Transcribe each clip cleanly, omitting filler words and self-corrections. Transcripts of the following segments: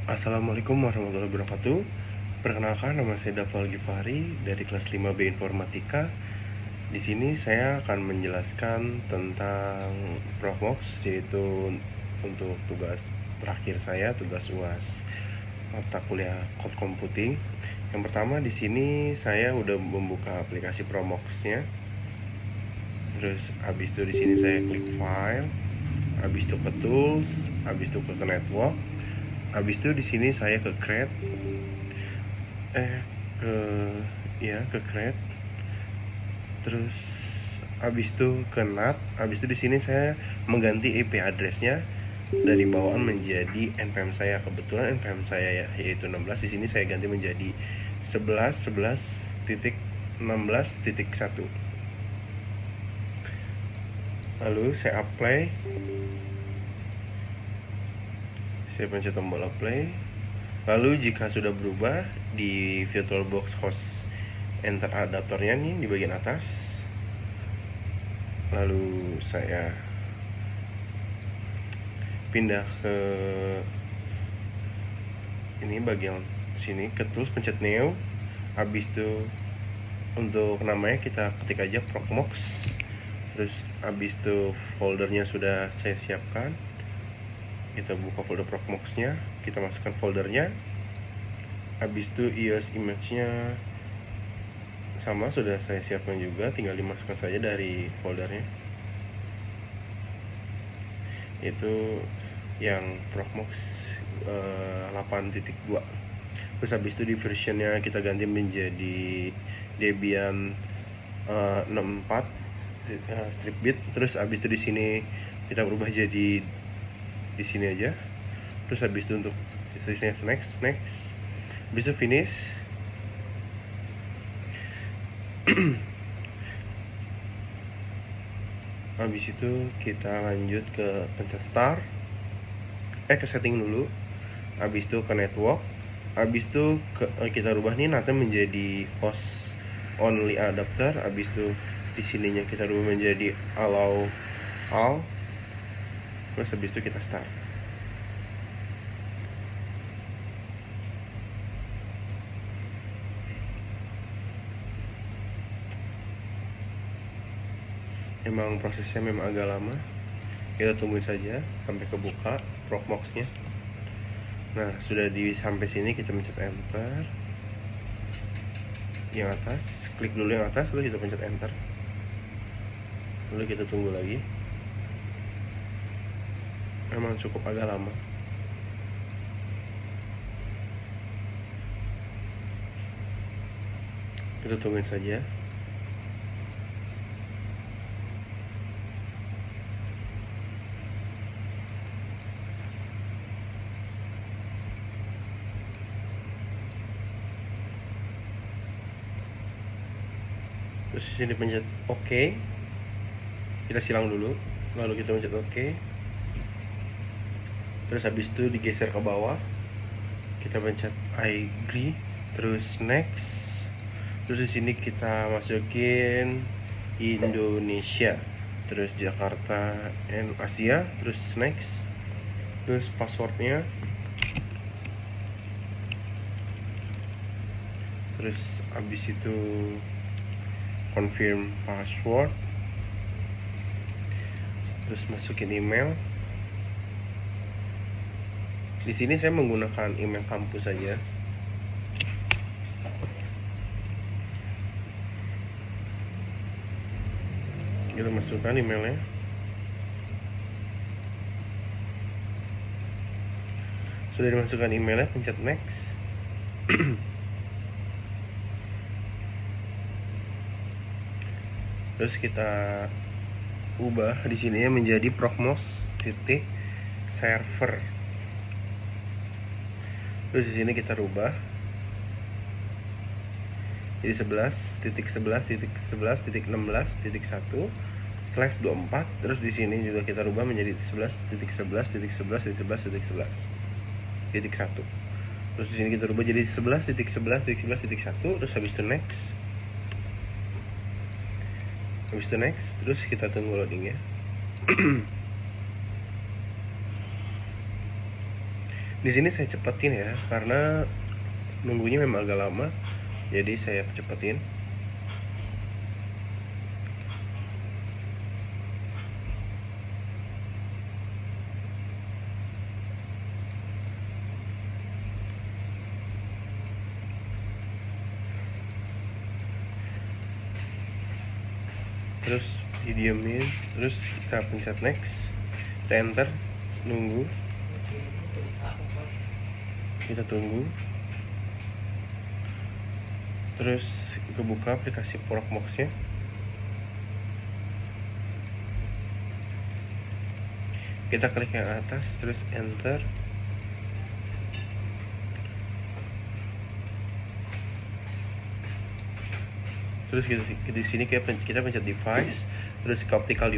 Assalamualaikum warahmatullahi wabarakatuh. Perkenalkan, nama saya Dafal Gifari dari kelas 5B Informatika. Di sini saya akan menjelaskan tentang Promox, yaitu untuk tugas terakhir saya, tugas UAS mata kuliah Code Computing. Yang pertama, di sini saya udah membuka aplikasi Promox-nya. Terus habis itu di sini saya klik file, habis itu ke tools, habis itu ke network. Habis itu di sini saya ke create, ke create. Terus habis itu ke NAT. Habis itu di sini saya mengganti IP addressnya dari bawaan menjadi npm saya. Kebetulan npm saya yaitu 16, di sini saya ganti menjadi 11.11.16.1. Lalu saya apply. Saya pencet tombol apply. Lalu jika sudah berubah, di VirtualBox host enter adaptornya nih di bagian atas. Lalu saya pindah ke ini bagian sini, ke tools, pencet new. Habis itu untuk namanya kita ketik aja Promox. Terus habis itu foldernya sudah saya siapkan. Kita buka folder Promox-nya, kita masukkan foldernya. Habis itu iOS image-nya sama sudah saya siapkan juga, tinggal dimasukkan saja dari foldernya. Itu yang Promox 8.2. Terus habis itu di versionnya kita ganti menjadi Debian 64 strip bit. Terus habis itu di sini kita berubah jadi di sini aja. Terus habis itu untuk sisanya next. Habis itu finish. Habis itu kita lanjut ke pencet start, ke setting dulu. Habis itu ke network. Habis itu kita rubah nih nanti menjadi host only adapter. Habis itu di sininya kita rubah menjadi allow all. Terus habis itu kita start. Emang prosesnya memang agak lama, kita tungguin saja sampai kebuka Promox-nya. Nah, sudah sampai sini kita pencet enter. Yang atas, klik dulu yang atas, lalu kita pencet enter. Lalu kita tunggu lagi. Memang cukup agak lama. Kita tungguin saja. Terus di sini pencet OK. Kita silang dulu, lalu kita pencet OK. Terus habis itu digeser ke bawah, kita pencet I agree, terus next. Terus di sini kita masukin Indonesia, terus Jakarta and Asia, terus next. Terus passwordnya, terus habis itu confirm password, terus masukin email. Di sini saya menggunakan email kampus saja. Kita masukkan emailnya. Sudah dimasukkan emailnya, pencet next. Terus kita ubah di sini menjadi Promox.server. Terus di sini kita rubah jadi 11.11.11.16.1/24. Terus di sini juga kita rubah menjadi 11.11.11.11.11.1. Terus di sini kita rubah jadi 11.11.11.1. Terus habis itu next. Habis itu next, terus kita tunggu loadingnya. Di sini saya cepetin ya, karena nunggunya memang agak lama, jadi saya cepetin. Terus didiemin, terus kita pencet next, kita enter, nunggu, kita tunggu, terus kebuka aplikasi Proxmox-nya, kita klik yang atas, terus enter, terus di sini kita pencet device, terus ke optical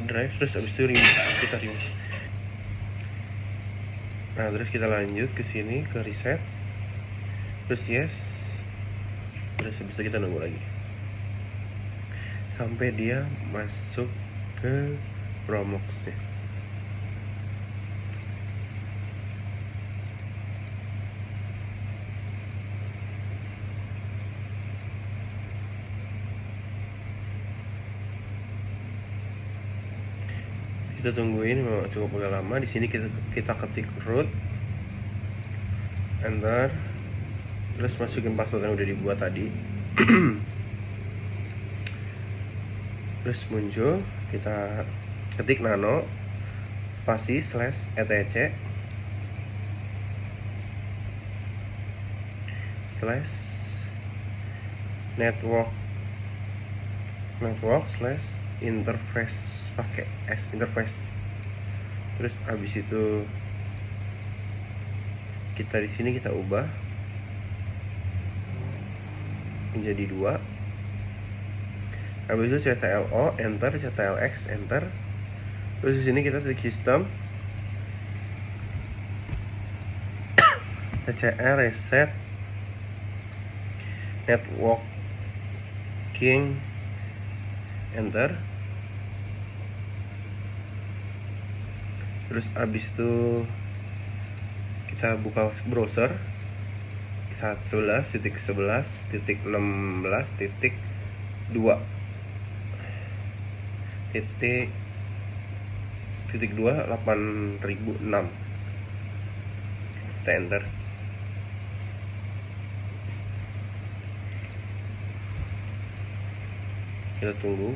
drive, terus abis itu kita remove. Nah, terus kita lanjut ke sini ke reset, terus yes, terus abis itu kita nunggu lagi sampai dia masuk ke Proxmox-nya. Kita tungguin, memang cukup agak lama. Di sini kita ketik root, enter, terus masukin password yang udah dibuat tadi. Terus muncul, kita ketik nano spasi /etc /network /interface, pakai S interface. Terus abis itu kita di sini kita ubah menjadi 2. Habis itu CTLO enter, CTLX enter. Terus di sini kita klik sistem, TCR reset networking enter. Terus abis itu kita buka browser 11.11.2.2.8006. Kita enter. Kita tunggu.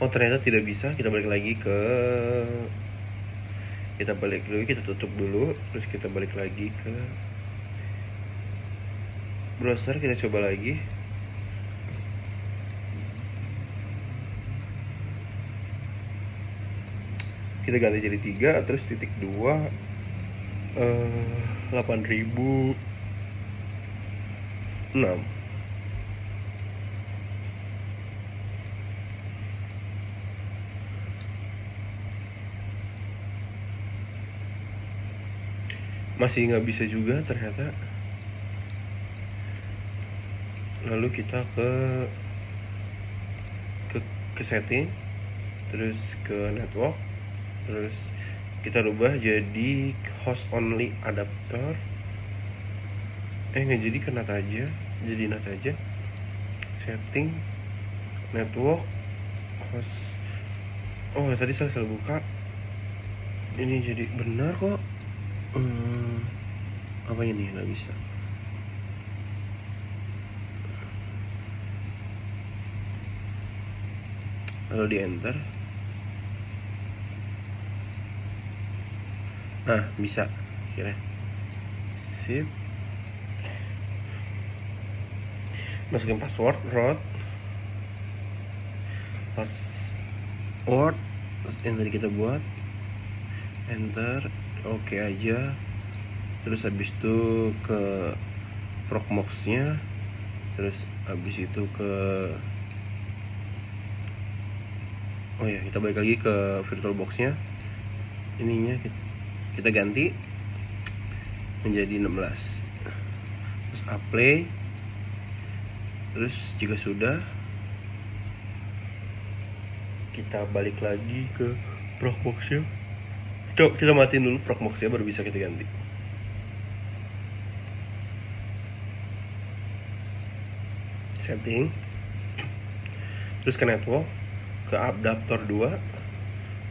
Oh, ternyata tidak bisa. Kita balik lagi, kita tutup dulu, terus kita balik lagi ke browser, kita coba lagi. Kita ganti jadi 3, terus titik 2 8006. Masih nggak bisa juga ternyata. Lalu kita ke setting, terus ke network, terus kita rubah jadi host only adapter. Nggak jadi, ke NAT aja, jadi NAT aja. Setting network host. Oh, tadi salah buka. Ini jadi benar kok. Apa ini nggak bisa? Lalu di enter. Nah, bisa kira. Sip. Masukin password yang tadi kita buat, enter, oke aja. Terus habis itu ke Proxmox-nya, terus habis itu ke kita balik lagi ke VirtualBox-nya. Ininya kita ganti menjadi 16. Terus apply, Terus jika sudah, kita balik lagi ke Proxmox-nya. Kita matiin dulu Proxmox-nya, baru bisa kita ganti. Setting, terus ke network, ke adaptor 2,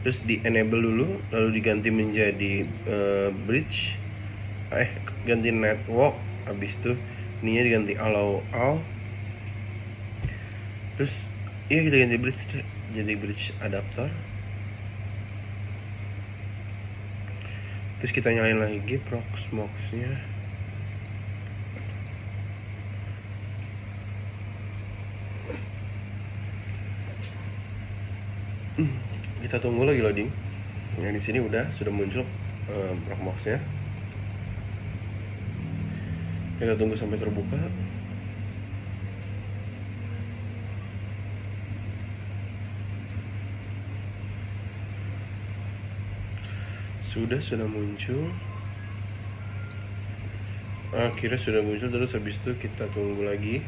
terus di enable dulu, lalu diganti menjadi bridge, ganti network, habis itu ininya diganti allow all, terus kita ganti bridge jadi bridge adaptor, terus kita nyalain lagi Proxmox-nya. Kita tunggu lagi loading. Yang di sini sudah muncul Proxmox-nya. Kita tunggu sampai terbuka. Sudah muncul. Akhirnya sudah muncul. Terus habis itu kita tunggu lagi.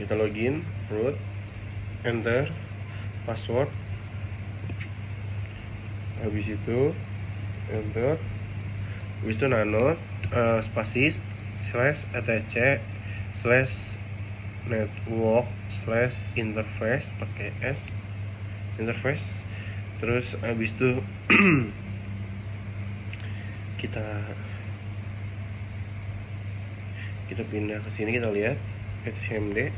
Kita login, root, enter password, habis itu enter, habis itu nano spasi /etc /network /interface pakai s interface. Terus habis itu kita pindah ke sini, kita lihat HMD.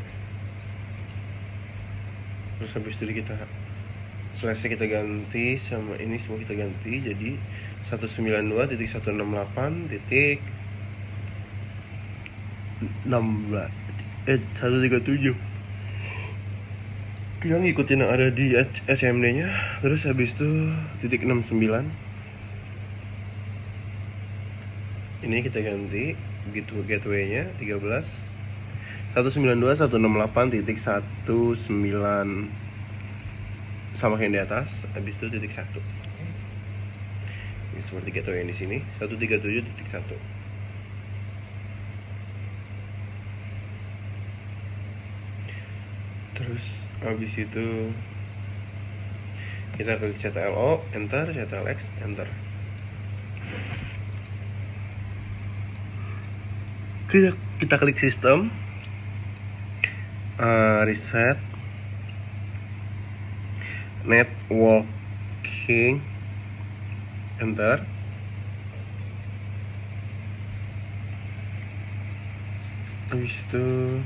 Terus habis itu kita slash kita ganti sama ini semua kita ganti jadi 192.168.137. Kita ngikutin yang ada di SMD nya. Terus habis itu .69 ini kita ganti gitu gateway nya 192.168.19 sama kayak di atas. Habis itu .1. Ini seperti gateway yang di sini 137.1. Terus habis itu kita klik CTLO, enter, CTLX, enter. Kita klik sistem, reset, networking, enter. Habis itu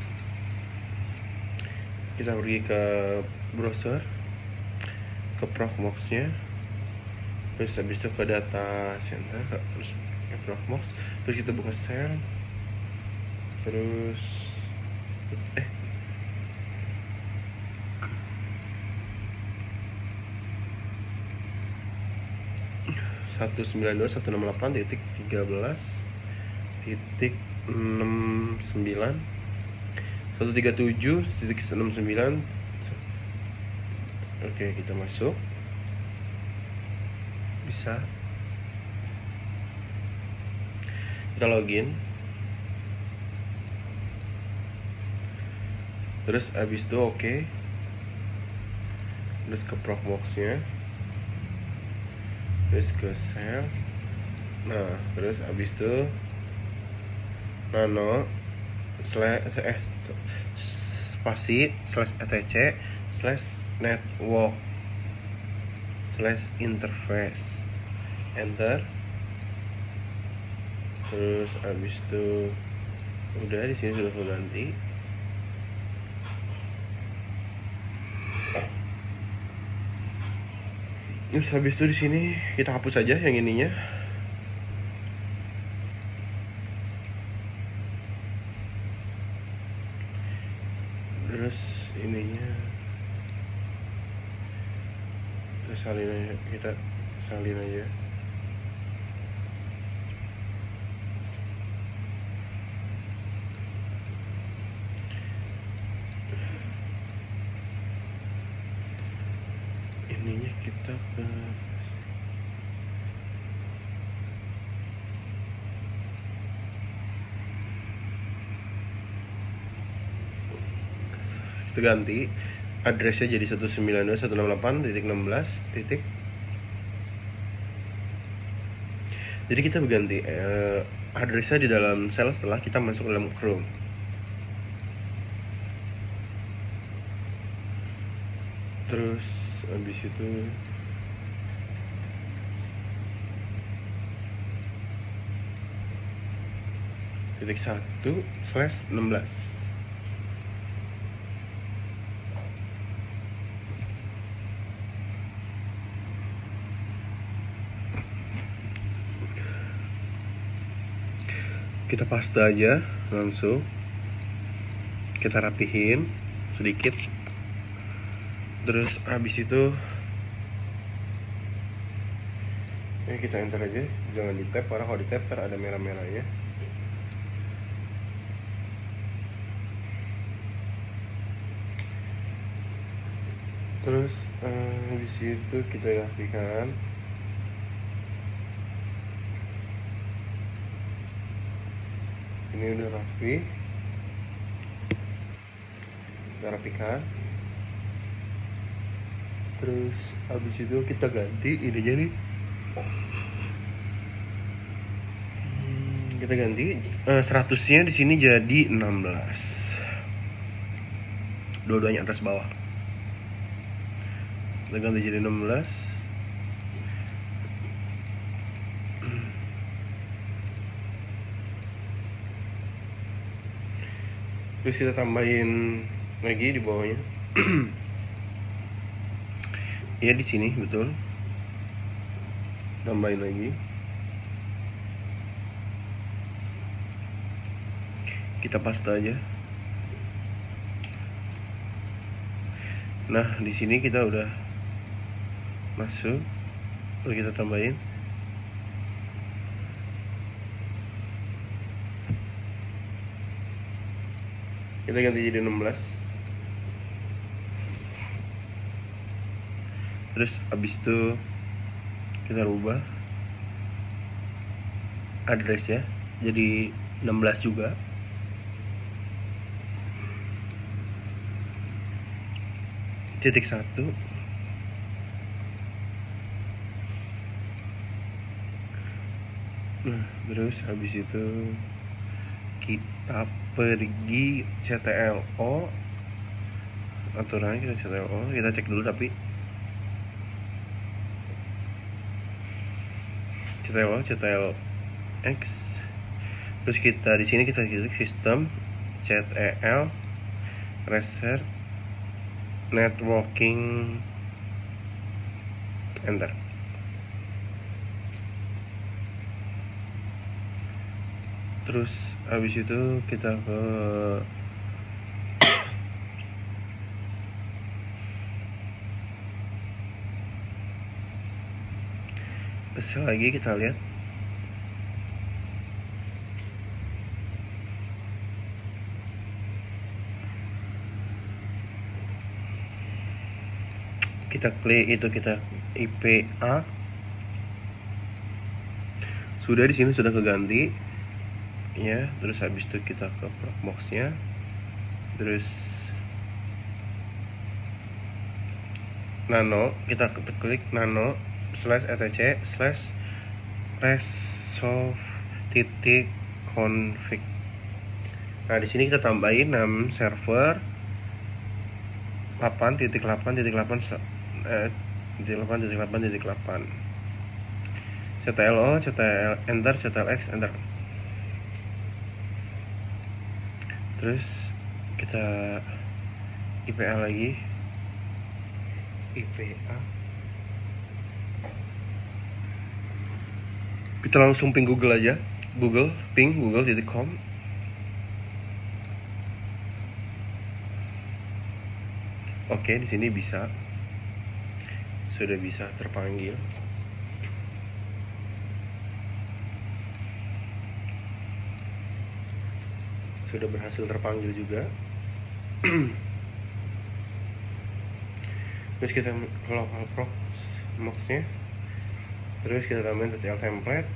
kita pergi ke browser, ke Proxmox-nya, terus habis itu ke data center, terus ke Proxmox, terus kita buka share, terus 192.168.13.69 137.69. Oke, kita masuk. Bisa. Kita login. Terus habis itu oke. Terus ke Proxmox-nya. Terus ke share. Nah, terus habis itu nano spasi /etc /network /interface, enter. Terus habis itu udah, di sini sudah ganti. Terus habis itu di sini kita hapus aja yang ininya. Terus ininya kita salin aja. Ininya kita ke Kita ganti addressnya jadi 192.168.16. Jadi kita berganti addressnya di dalam sel setelah kita masuk dalam Chrome. Terus habis itu .1/16. Kita paste aja langsung, kita rapihin sedikit, terus habis itu kita enter aja, jangan di tab karena kalau di tab ada merah-merahnya. Terus habis itu kita rapikan. Ini udah rapi, kita rapikan. Terus habis itu kita ganti ininya nih, kita ganti 100-nya di sini jadi 16, dua-duanya atas bawah. Kita ganti jadi 16. Terus kita tambahin lagi di bawahnya. Ya di sini betul. Tambahin lagi. Kita paste aja. Nah, di sini kita udah masuk. Lalu kita tambahin. Kita ganti jadi 16. Terus abis itu kita rubah address ya jadi 16 juga. .1. Nah, terus habis itu kita pergi CTLO, aturannya kita CTLO, kita cek dulu tapi CTLX. Terus kita di sini kita klik sistem CTL reset networking, enter. Terus habis itu kita ke lagi kita lihat. Kita klik itu, kita IPA. Sudah di sini sudah keganti. Ya, terus habis itu kita ke Proxmox-nya. Terus nano, kita klik nano /etc/resolve.config. Nah, di sini kita tambahin 6 server 8.8.8.8.8. CTLO, CTL enter, CTLX enter. Terus kita IPA lagi, IPA. Kita langsung ping Google aja, ping google.com. Oke, di sini bisa, sudah bisa terpanggil. Sudah berhasil terpanggil juga. Terus kita local proxmox-nya. Terus kita tambahin TCL template.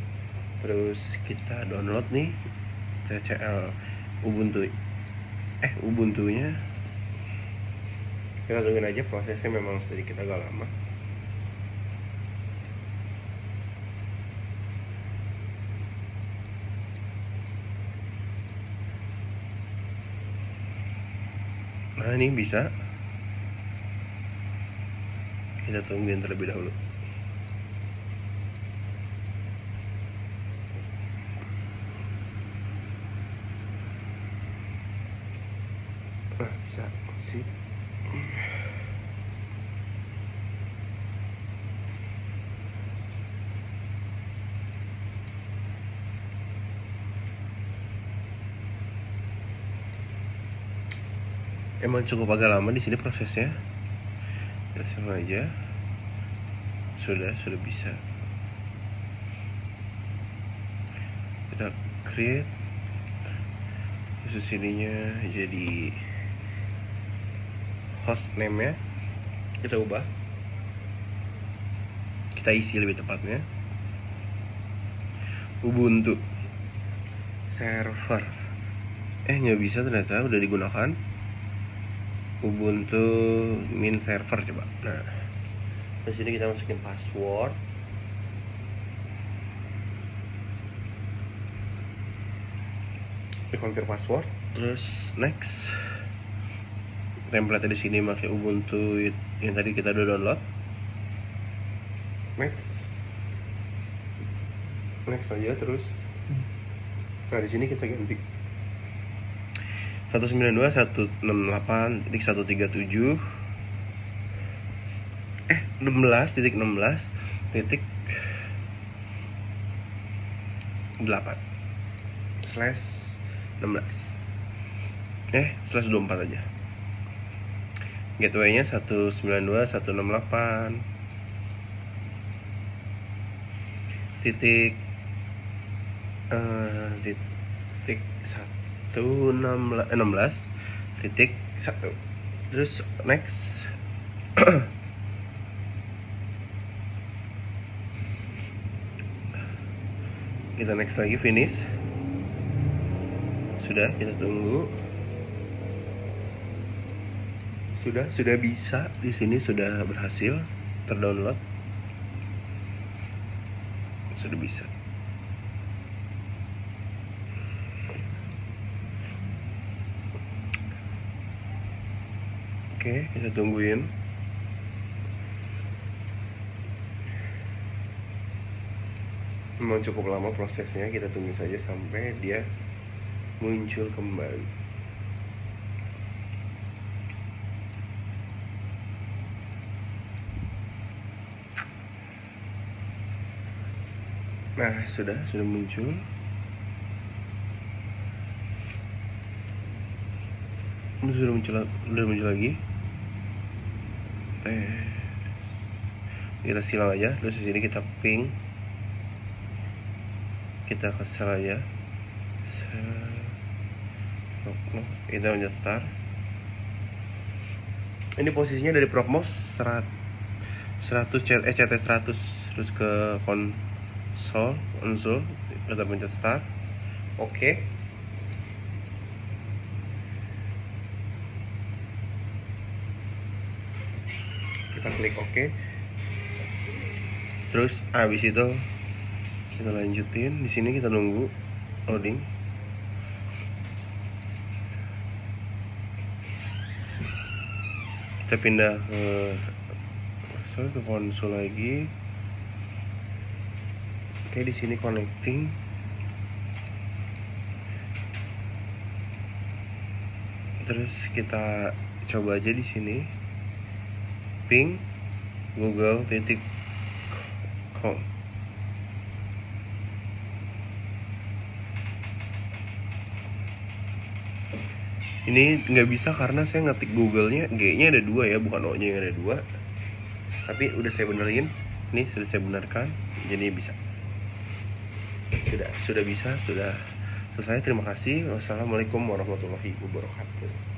Terus kita download nih TCL Ubuntu. Ubuntu-nya. Kita tungguin aja, prosesnya memang sedikit agak lama. Nah, ini bisa. Kita tungguin terlebih dahulu. Nah, bisa. Sip. Emang cukup agak lama di sini prosesnya. Ya sama aja. Sudah bisa. Kita create khusus ininya jadi host name nya kita ubah, kita isi lebih tepatnya Ubuntu server. Nggak bisa ternyata, udah digunakan Ubuntu min server. Coba. Nah, di sini kita masukin password. Confirm password, terus next. Template di sini pakai Ubuntu yang tadi kita udah download. Next aja terus. Nah, di sini kita ganti 192.168.137 16.8/16 aja. Gateway-nya 192.168 titik 16.1. Terus next. Kita next lagi, finish. Sudah, kita tunggu. Sudah bisa. Di sini sudah berhasil terdownload. Sudah bisa. Oke, kita tungguin. Memang cukup lama prosesnya, kita tunggu saja sampai dia muncul kembali. Nah, sudah muncul. Ini sudah muncul lagi. Kita silang aja, terus di sini kita ping. Kita kesel aja. Kita mencet start. Ini posisinya dari Proxmox 100 CT 100 terus ke console, kita pencet start. Oke. Kita klik oke. Terus habis itu kita lanjutin. Di sini kita nunggu loading. Kita pindah ke konsol lagi. Oke, di sini connecting. Terus kita coba aja di sini. Ping google.com. Ini nggak bisa karena saya ngetik Google-nya, G-nya ada 2 ya, bukan O-nya yang ada 2. Tapi udah saya benerin. Ini sudah saya benarkan, jadi bisa. Sudah bisa, sudah selesai. Terima kasih. Wassalamualaikum warahmatullahi wabarakatuh.